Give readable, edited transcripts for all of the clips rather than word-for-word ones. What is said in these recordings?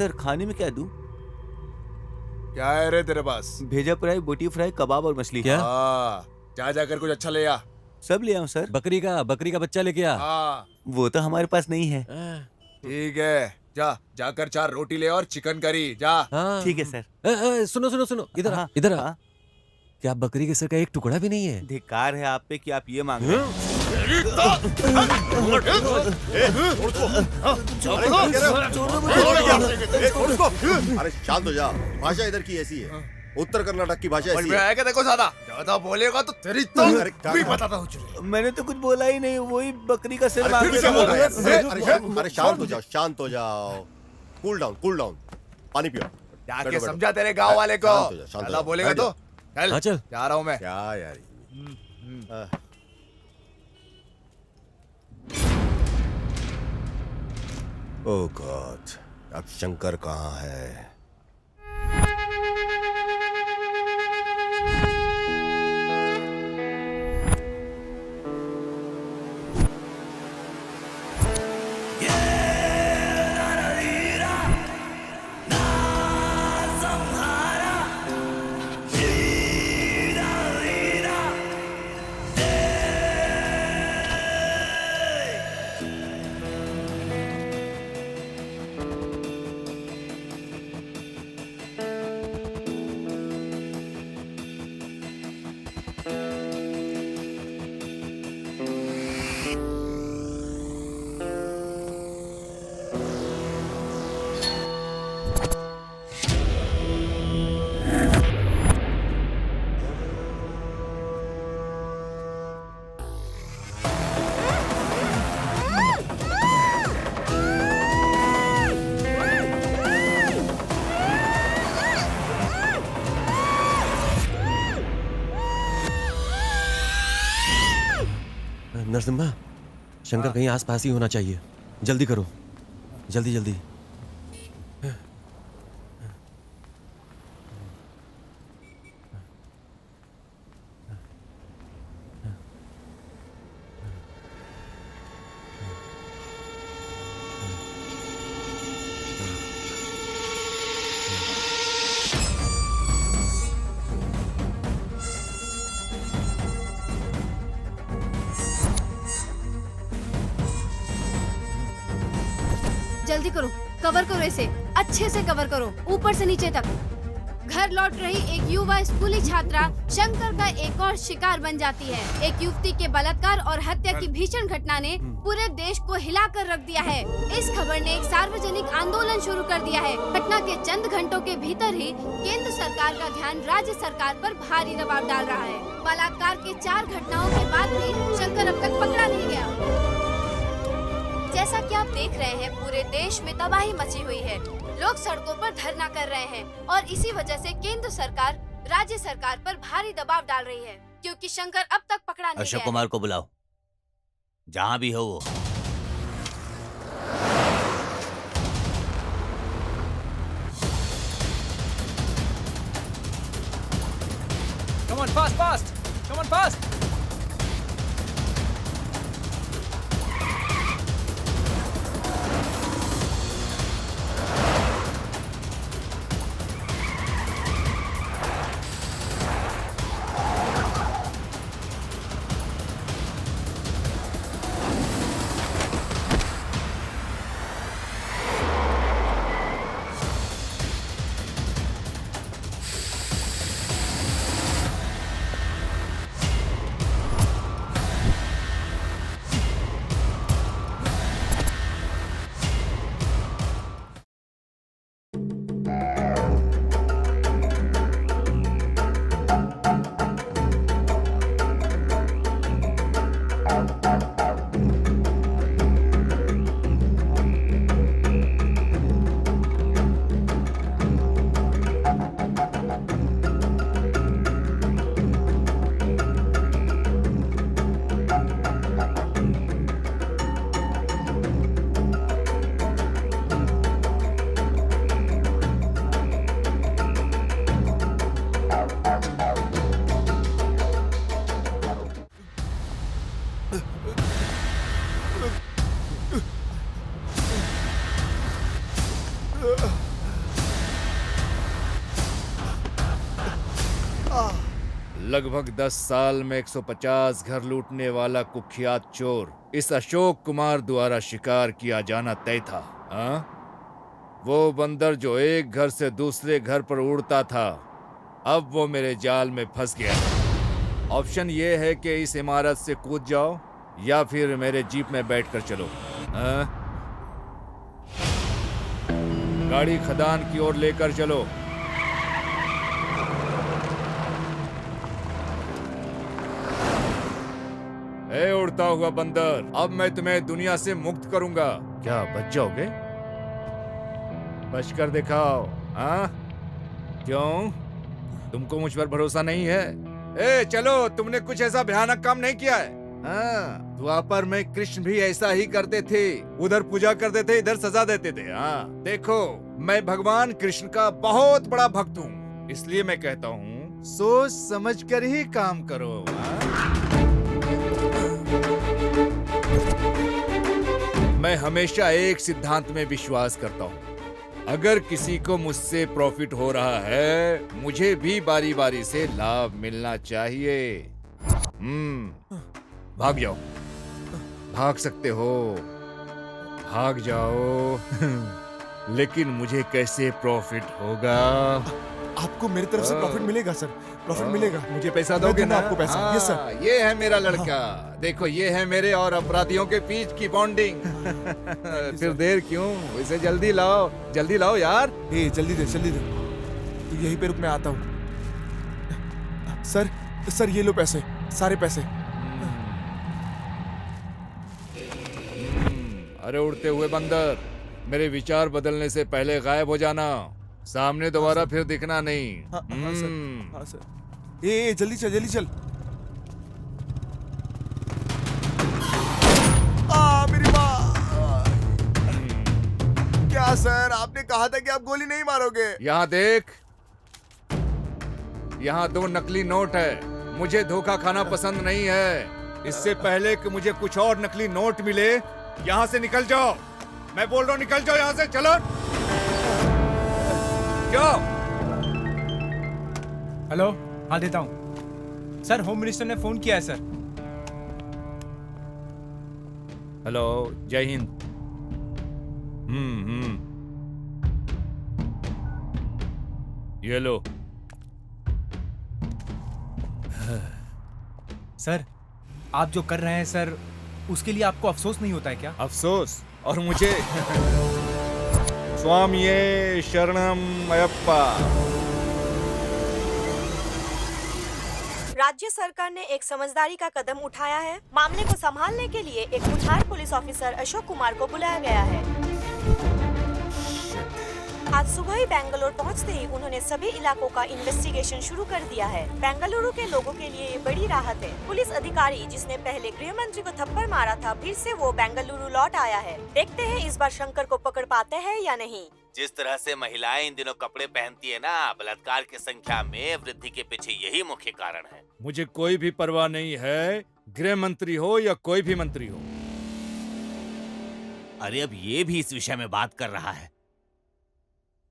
Sir खाने में क्या दूं? क्या है रे तेरे पास? भेजा फ्राई, बोटी फ्राई, कबाब और मछली। क्या? हाँ, जा जाकर कुछ अच्छा ले आ। सब ले आऊं सर? बकरी का बच्चा लेके आ। हाँ वो तो हमारे पास नहीं है। ठीक है, जा जाकर 4 रोटी ले और चिकन करी जा। हाँ ठीक है सर। सुनो सुनो सुनो, इधर आ, हाँ, इधर आ। हाँ। क्या बकरी के सर का एक टुकड़ा भी नहीं है? धिक्कार है आप पे कि आप ये मांग रहे हैं। अरे शांत हो जा। भाषा इधर की ऐसी है, उत्तर कर्नाटक की भाषा समझ ऐसी में है। आएगा देखो, ज्यादा बोलेगा तो तेरी तो अरे क्या- भी बताता हूँ चुरी। मैंने तो कुछ बोला ही नहीं, वही बकरी का सिर अरे मांग फिर रहे से बोल रहे हैं। थे। अरे शांत हो जाओ, शांत हो जाओ। कूल डाउन, पानी पियो। जाके बैठो, समझा तेरे गांव वाले को। शांत हो जा, शांत हो ज्यादा जा। बोलेगा बैठ तो जाओ। चल हाँ, चल। जा रहा हूँ मैं। क्या यार ओह गॉड, अब शंकर कहाँ है? नरसिम्हा, शंकर कहीं आसपास ही होना चाहिए। जल्दी करो, जल्दी जल्दी। जल्दी करो, कवर करो इसे, अच्छे से कवर करो, ऊपर से नीचे तक। घर लौट रही एक युवा स्कूली छात्रा शंकर का एक और शिकार बन जाती है। एक युवती के बलात्कार और हत्या की भीषण घटना ने पूरे देश को हिलाकर रख दिया है। इस खबर ने एक सार्वजनिक आंदोलन शुरू कर दिया है। घटना के चंद घंटों के भीतर ही केंद्र सरकार का ध्यान राज्य सरकार पर भारी दबाव डाल रहा है। बलात्कार के 4 घटनाओं के बाद भी शंकर अब तक पकड़ा नहीं गया। जैसा कि आप देख रहे हैं, पूरे देश में तबाही मची हुई है। लोग सड़कों पर धरना कर रहे हैं और इसी वजह से केंद्र सरकार राज्य सरकार पर भारी दबाव डाल रही है, क्योंकि शंकर अब तक पकड़ा नहीं अशोक गया है। कुमार को बुलाओ, जहां भी हो वो। Come on, fast! Come on, fast! लगभग 10 साल में 150 घर लूटने वाला कुख्यात चोर इस अशोक कुमार द्वारा शिकार किया जाना तय था। हाँ? वो बंदर जो एक घर से दूसरे घर पर उड़ता था, अब वो मेरे जाल में फंस गया। ऑप्शन ये है कि इस इमारत से कूद जाओ या फिर मेरे जीप में बैठकर चलो। हाँ? गाड़ी खदान की ओर लेकर चलो। ए उड़ता हुआ बंदर, अब मैं तुम्हें दुनिया से मुक्त करूंगा। क्या बच जाओगे? बच कर दिखाओ। हाँ? क्यों? तुमको मुझ पर भरोसा नहीं है? ए चलो, तुमने कुछ ऐसा भयानक काम नहीं किया है। हाँ, द्वापर में कृष्ण भी ऐसा ही करते थे। उधर पूजा करते थे, इधर सजा देते थे। हाँ, देखो, मैं भगवान कृष्ण का बहुत बड़ा भक्त हूँ, इसलिए मैं कहता हूँ सोच समझ कर ही काम करो। हाँ? मैं हमेशा एक सिद्धांत में विश्वास करता हूँ, अगर किसी को मुझसे प्रॉफिट हो रहा है, मुझे भी बारी बारी से लाभ मिलना चाहिए। भाग जाओ, भाग सकते हो, भाग जाओ। लेकिन मुझे कैसे प्रॉफिट होगा? आपको मेरी तरफ से प्रॉफिट मिलेगा सर, प्रॉफिट मिलेगा। मुझे पैसा मैं दोगे दूंगा ना? आपको पैसा। हाँ, यस सर। ये है मेरा लड़का। देखो, ये है मेरे और अपराधियों के बीच की बॉन्डिंग। फिर देर क्यों? इसे जल्दी लाओ यार। ए जल्दी दे तू यहीं पे रुक, मैं आता हूँ। सर ये लो पैसे, सारे पैसे। अरे उड़ते हुए बंदर, मेरे विचार बदलने से पहले गायब हो जाना। सामने दोबारा फिर दिखना नहीं। हाँ सर। ए जल्दी चल। मेरी माँ। क्या सर, आपने कहा था कि आप गोली नहीं मारोगे। यहाँ देख, यहाँ 2 नकली नोट है। मुझे धोखा खाना पसंद नहीं है। इससे पहले कि मुझे कुछ और नकली नोट मिले, यहाँ से निकल जाओ। मैं बोल रहा हूँ, निकल जाओ यहाँ से। चलो। क्यों? हेलो, हाँ देता हूँ। सर, होम मिनिस्टर ने फोन किया है सर। हेलो, जय हिंद। ये लो। सर, आप जो कर रहे हैं सर, उसके लिए आपको अफसोस नहीं होता है क्या? अफसोस? और मुझे? स्वामिये शरणम अयप्पा। राज्य सरकार ने एक समझदारी का कदम उठाया है। मामले को संभालने के लिए एक retired police officer Ashok Kumar को बुलाया गया है। आज सुबह ही बेंगलुरु पहुंचते ही उन्होंने सभी इलाकों का इन्वेस्टिगेशन शुरू कर दिया है। बेंगलुरु के लोगों के लिए ये बड़ी राहत है। पुलिस अधिकारी जिसने पहले गृह मंत्री को थप्पड़ मारा था, फिर से वो बेंगलुरु लौट आया है। देखते हैं इस बार शंकर को पकड़ पाते हैं या नहीं। जिस तरह से महिलाएं इन दिनों कपड़े पहनती है ना, बलात्कार की संख्या में वृद्धि के पीछे यही मुख्य कारण है। मुझे कोई भी परवाह नहीं है, गृह मंत्री हो या कोई भी मंत्री हो। अरे अब ये भी इस विषय में बात कर रहा है।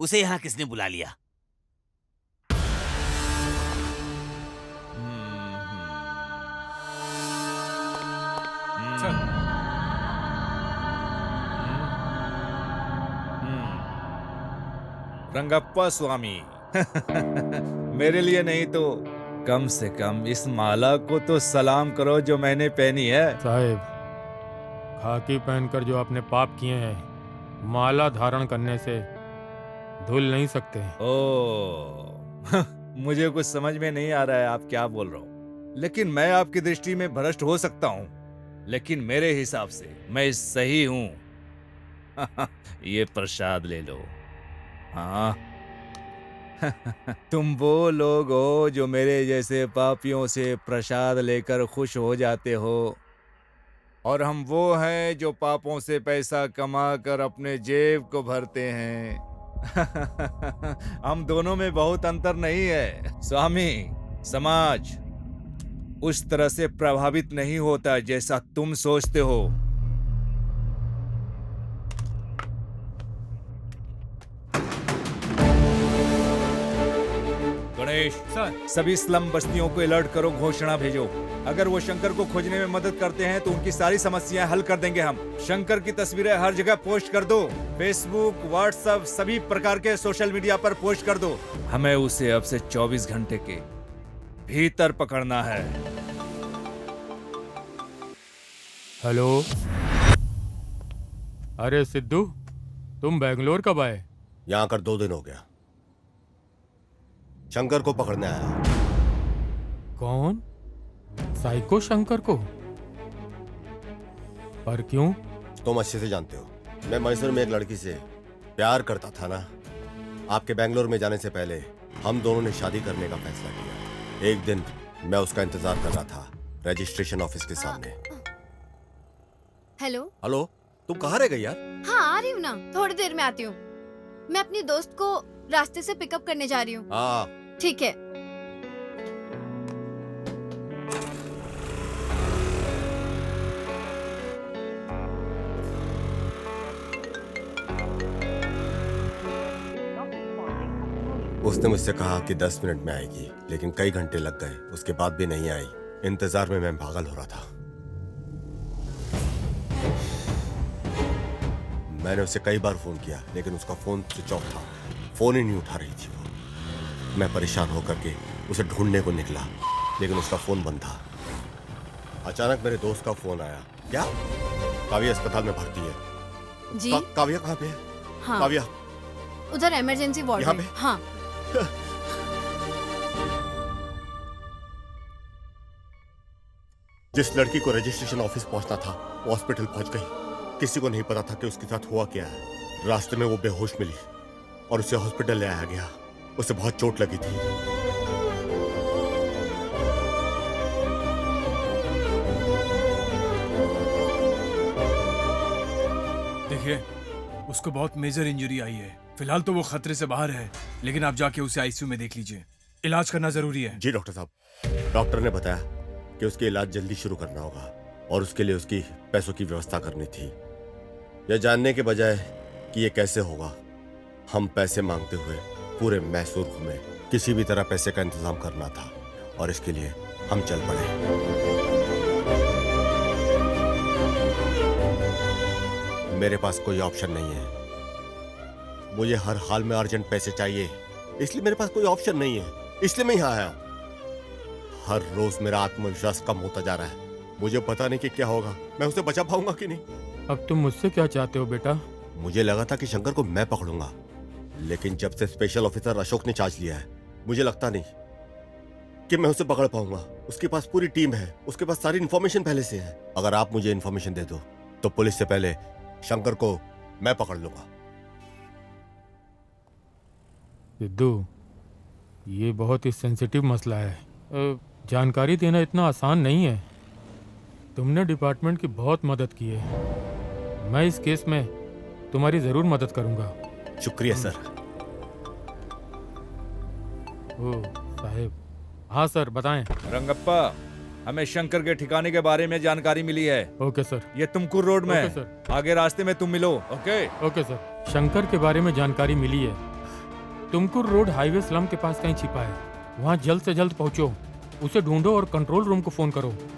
उसे यहाँ किसने बुला लिया? सर, रंगप्पा स्वामी। मेरे लिए नहीं तो कम से कम इस माला को तो सलाम करो जो मैंने पहनी है। साहेब, खाकी पहनकर जो आपने पाप किए हैं, माला धारण करने से धुल नहीं सकते। ओ, मुझे कुछ समझ में नहीं आ रहा है आप क्या बोल रहे हो, लेकिन मैं आपकी दृष्टि में भ्रष्ट हो सकता हूँ, लेकिन मेरे हिसाब से मैं सही हूँ। ये प्रसाद ले लो। हाँ। तुम वो लोग हो जो मेरे जैसे पापियों से प्रसाद लेकर खुश हो जाते हो, और हम वो हैं जो पापों से पैसा कमा कर अपने जेब को भरते हैं। हम दोनों में बहुत अंतर नहीं है स्वामी। समाज उस तरह से प्रभावित नहीं होता जैसा तुम सोचते हो। गणेश, सर। सभी स्लम बस्तियों को अलर्ट करो, घोषणा भेजो। अगर वो शंकर को खोजने में मदद करते हैं तो उनकी सारी समस्याएं हल कर देंगे हम। शंकर की तस्वीरें हर जगह पोस्ट कर दो, फेसबुक, व्हाट्सएप, सभी प्रकार के सोशल मीडिया पर पोस्ट कर दो। हमें उसे अब से 24 घंटे के भीतर पकड़ना है। हेलो। अरे सिद्धू, तुम बेंगलोर कब आए? यहाँ आकर 2 दिन हो गया। शंकर को पकड़ने आया। कौन? साइको शंकर को? पर क्यों? तुम अच्छे से जानते हो, मैं मैसूर में एक लड़की से प्यार करता था ना। आपके बेंगलोर में जाने से पहले हम दोनों ने शादी करने का फैसला किया। एक दिन मैं उसका इंतजार कर रहा था रजिस्ट्रेशन ऑफिस के सामने। हेलो। हेलो, तुम कहाँ रह गई यार? हाँ, आ रही हूँ ना, थोड़ी देर में आती हूँ। मैं अपनी दोस्त को रास्ते से पिकअप करने जा रही हूँ। हाँ। ठीक है। उसने मुझसे कहा कि 10 मिनट में आएगी, लेकिन कई घंटे लग गए, उसके बाद भी नहीं आई। इंतजार में मैं पागल हो रहा था। मैंने उसे कई बार फोन किया, लेकिन उसका फोन स्विच ऑफ था। फोन ही नहीं उठा रही थी वो। मैं परेशान होकर के उसे ढूंढने को निकला, लेकिन उसका फोन बंद था। अचानक मेरे दोस्त का फोन आया। क्या? काव्या अस्पताल में भर्ती है। जी। काव्या कहाँ पे है? हाँ, काव्या उधर इमरजेंसी वार्ड यहाँ में। पे? हाँ। जिस लड़की को रजिस्ट्रेशन ऑफिस पहुंचना था वो हॉस्पिटल पहुंच गई। किसी को नहीं पता था कि उसके साथ हुआ क्या है। रास्ते में वो बेहोश मिली और उसे हॉस्पिटल ले आया गया। उसे बहुत चोट लगी थी। देखिए, उसको बहुत मेजर इंजरी आई है। फिलहाल तो वो खतरे से बाहर है, लेकिन आप जाके उसे आईसीयू में देख लीजिए। इलाज करना जरूरी है। जी डॉक्टर साहब। डॉक्टर ने बताया कि उसके इलाज जल्दी शुरू करना होगा और उसके लिए उसकी पैसों की व्यवस्था करनी थी। यह जानने के बजाय कि ये कैसे होगा, हम पैसे मांगते हुए पूरे मैसूर घूमे। किसी भी तरह पैसे का इंतजाम करना था और इसके लिए हम चल पड़े। मेरे पास कोई ऑप्शन नहीं है। मुझे हर हाल में अर्जेंट पैसे चाहिए, इसलिए मेरे पास कोई ऑप्शन नहीं है। इसलिए मैं यहाँ आया। हर रोज मेरा आत्मविश्वास कम होता जा रहा है। मुझे पता नहीं कि क्या होगा, मैं उसे बचा पाऊंगा कि नहीं। अब तुम मुझसे क्या चाहते हो बेटा? मुझे लगा था कि शंकर को मैं पकड़ूंगा, लेकिन जब से स्पेशल ऑफिसर अशोक ने चार्ज लिया है, मुझे लगता नहीं कि मैं उसे पकड़ पाऊंगा। उसके पास पूरी टीम है, उसके पास सारी इन्फॉर्मेशन पहले से है। अगर आप मुझे इन्फॉर्मेशन दे दो तो पुलिस से पहले शंकर को मैं पकड़ लूंगा। सिद्धू, ये बहुत ही सेंसिटिव मसला है। जानकारी देना इतना आसान नहीं है। तुमने डिपार्टमेंट की बहुत मदद की है। मैं इस केस में तुम्हारी जरूर मदद करूंगा। शुक्रिया सर। ओ साहेब। हाँ सर, बताएं। रंगप्पा, हमें शंकर के ठिकाने के बारे में जानकारी मिली है। Okay sir. ये तुमकुर रोड में ओके है। सर। आगे रास्ते में तुम मिलो। Okay okay sir. शंकर के बारे में जानकारी मिली है। तुमकुर रोड हाईवे स्लम के पास कहीं छिपा है। वहाँ जल्द से जल्द पहुँचो, उसे ढूंढो और कंट्रोल रूम को फोन करो।